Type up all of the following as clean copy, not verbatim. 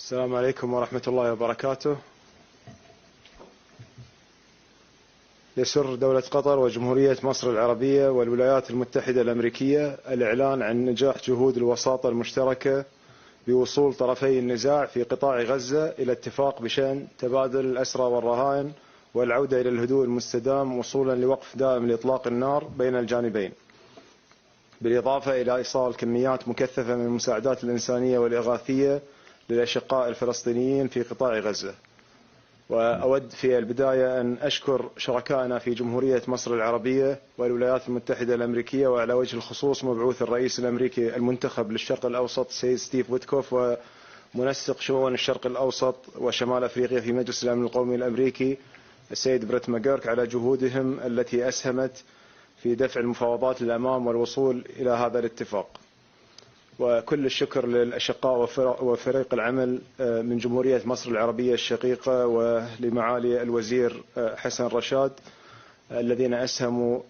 السلام عليكم ورحمة الله وبركاته. يسر دولة قطر وجمهورية مصر العربية والولايات المتحدة الأمريكية الإعلان عن نجاح جهود الوساطة المشتركة بوصول طرفي النزاع في قطاع غزة إلى اتفاق بشأن تبادل الأسرى والرهائن والعودة إلى الهدوء المستدام وصولا لوقف دائم لإطلاق النار بين الجانبين، بالإضافة إلى إيصال كميات مكثفة من المساعدات الإنسانية والإغاثية للأشقاء الفلسطينيين في قطاع غزة. وأود في البداية أن أشكر شركائنا في جمهورية مصر العربية والولايات المتحدة الأمريكية، وعلى وجه الخصوص مبعوث الرئيس الأمريكي المنتخب للشرق الأوسط السيد ستيف ويتكوف، ومنسق شؤون الشرق الأوسط وشمال أفريقيا في مجلس الأمن القومي الأمريكي السيد بريت ماجيرك، على جهودهم التي أسهمت في دفع المفاوضات للأمام والوصول إلى هذا الاتفاق. وكل الشكر للأشقاء وفريق العمل من جمهورية مصر العربية الشقيقة ولمعالي الوزير حسن رشاد الذين أسهموا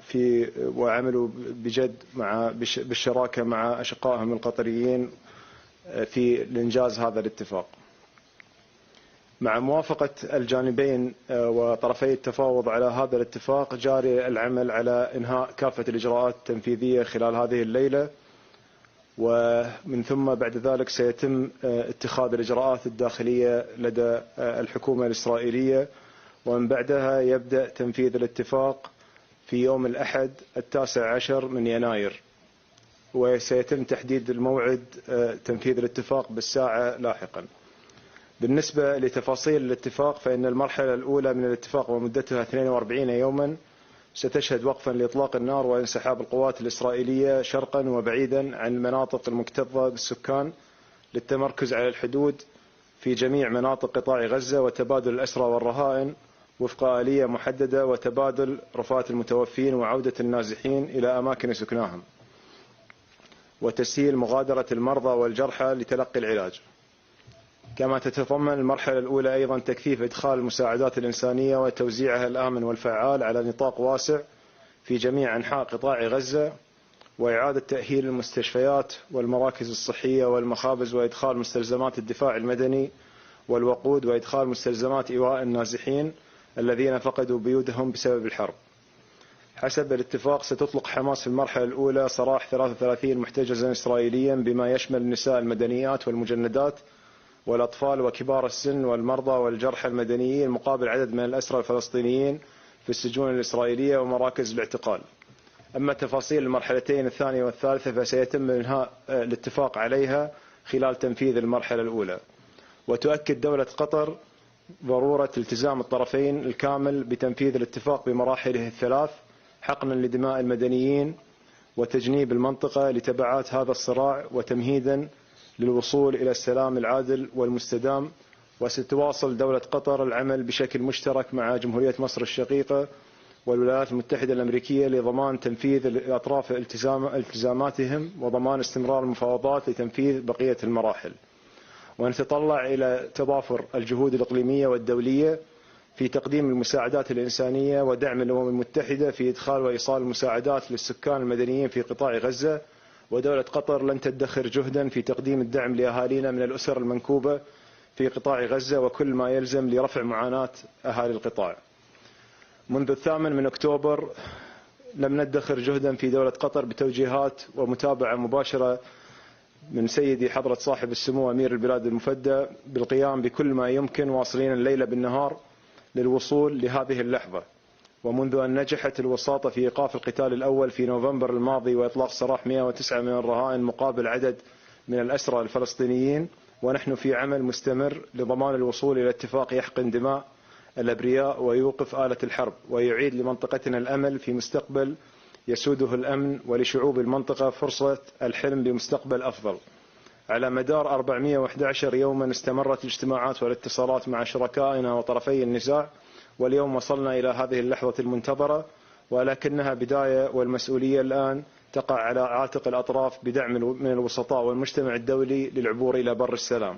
في وعملوا بجد بالشراكة مع أشقائهم القطريين في إنجاز هذا الاتفاق. مع موافقة الجانبين وطرفي التفاوض على هذا الاتفاق، جاري العمل على إنهاء كافة الإجراءات التنفيذية خلال هذه الليلة، ومن ثم بعد ذلك سيتم اتخاذ الإجراءات الداخلية لدى الحكومة الإسرائيلية، ومن بعدها يبدأ تنفيذ الاتفاق في يوم الأحد 19 من يناير، وسيتم تحديد الموعد تنفيذ الاتفاق بالساعة لاحقا. بالنسبة لتفاصيل الاتفاق، فإن المرحلة الأولى من الاتفاق ومدتها 42 يوما ستشهد وقفا لإطلاق النار وانسحاب القوات الإسرائيلية شرقا وبعيدا عن المناطق المكتظة بالسكان للتمركز على الحدود في جميع مناطق قطاع غزة، وتبادل الأسرى والرهائن وفق آلية محددة، وتبادل رفات المتوفين وعودة النازحين إلى أماكن سكناهم، وتسهيل مغادرة المرضى والجرحى لتلقي العلاج. كما تتضمن المرحلة الأولى أيضا تكثيف إدخال المساعدات الإنسانية وتوزيعها الآمن والفعال على نطاق واسع في جميع أنحاء قطاع غزة، وإعادة تأهيل المستشفيات والمراكز الصحية والمخابز، وإدخال مستلزمات الدفاع المدني والوقود، وإدخال مستلزمات إيواء النازحين الذين فقدوا بيوتهم بسبب الحرب. حسب الاتفاق ستطلق حماس في المرحلة الأولى سراح 33 محتجزا إسرائيليا بما يشمل النساء المدنيات والمجندات والأطفال وكبار السن والمرضى والجرحى المدنيين، مقابل عدد من الأسرى الفلسطينيين في السجون الإسرائيلية ومراكز الاعتقال. أما تفاصيل المرحلتين الثانية والثالثة فسيتم إنهاء الاتفاق عليها خلال تنفيذ المرحلة الأولى. وتؤكد دولة قطر ضرورة التزام الطرفين الكامل بتنفيذ الاتفاق بمراحله الثلاث، حقنا لدماء المدنيين وتجنيب المنطقة لتبعات هذا الصراع، وتمهيدا للوصول إلى السلام العادل والمستدام. وستواصل دولة قطر العمل بشكل مشترك مع جمهورية مصر الشقيقة والولايات المتحدة الأمريكية لضمان تنفيذ الأطراف التزاماتهم وضمان استمرار المفاوضات لتنفيذ بقية المراحل. ونتطلع إلى تضافر الجهود الإقليمية والدولية في تقديم المساعدات الإنسانية ودعم الأمم المتحدة في إدخال وإيصال المساعدات للسكان المدنيين في قطاع غزة. ودولة قطر لن تدخر جهدا في تقديم الدعم لأهالينا من الأسر المنكوبة في قطاع غزة وكل ما يلزم لرفع معاناة أهالي القطاع. منذ 8 أكتوبر لم ندخر جهدا في دولة قطر بتوجيهات ومتابعة مباشرة من سيدي حضرة صاحب السمو أمير البلاد المفدى بالقيام بكل ما يمكن، واصلين الليل بالنهار للوصول لهذه اللحظة. ومنذ أن نجحت الوساطة في إيقاف القتال الأول في نوفمبر الماضي وإطلاق سراح 109 من الرهائن مقابل عدد من الأسرى الفلسطينيين، ونحن في عمل مستمر لضمان الوصول إلى اتفاق يحقن دماء الأبرياء ويوقف آلة الحرب ويعيد لمنطقتنا الأمل في مستقبل يسوده الأمن، ولشعوب المنطقة فرصة الحلم بمستقبل أفضل. على مدار 411 يوما استمرت الاجتماعات والاتصالات مع شركائنا وطرفي النزاع، واليوم وصلنا إلى هذه اللحظة المنتظرة، ولكنها بداية، والمسؤولية الآن تقع على عاتق الأطراف بدعم من الوسطاء والمجتمع الدولي للعبور إلى بر السلام،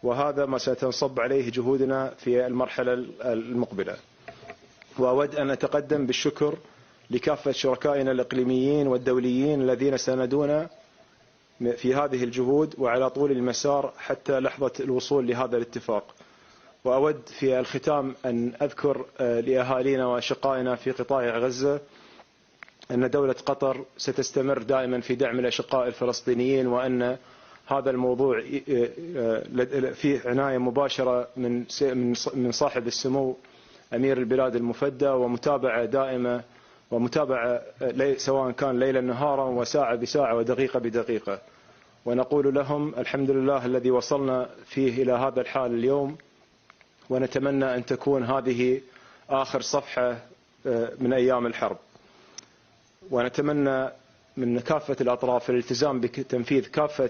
وهذا ما ستنصب عليه جهودنا في المرحلة المقبلة. وأود أن أتقدم بالشكر لكافة شركائنا الإقليميين والدوليين الذين ساندونا في هذه الجهود وعلى طول المسار حتى لحظة الوصول لهذا الاتفاق. وأود في الختام أن أذكر لأهالينا وأشقائنا في قطاع غزة أن دولة قطر ستستمر دائما في دعم الأشقاء الفلسطينيين، وأن هذا الموضوع فيه عناية مباشرة من صاحب السمو أمير البلاد المفدى، ومتابعة دائمة ومتابعة سواء كان ليلا نهارا وساعة بساعة ودقيقة بدقيقة. ونقول لهم الحمد لله الذي وصلنا فيه إلى هذا الحال اليوم، ونتمنى أن تكون هذه آخر صفحة من أيام الحرب. ونتمنى من كافة الأطراف الالتزام بتنفيذ كافة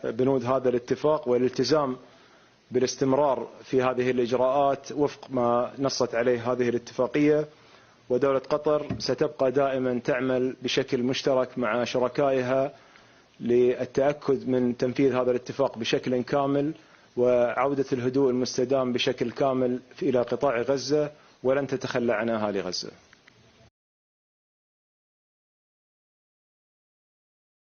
بنود هذا الاتفاق، والالتزام بالاستمرار في هذه الإجراءات وفق ما نصت عليه هذه الاتفاقية. ودولة قطر ستبقى دائما تعمل بشكل مشترك مع شركائها للتأكد من تنفيذ هذا الاتفاق بشكل كامل وعودة الهدوء المستدام بشكل كامل إلى قطاع غزة، ولن تتخلى عن أهالي غزة.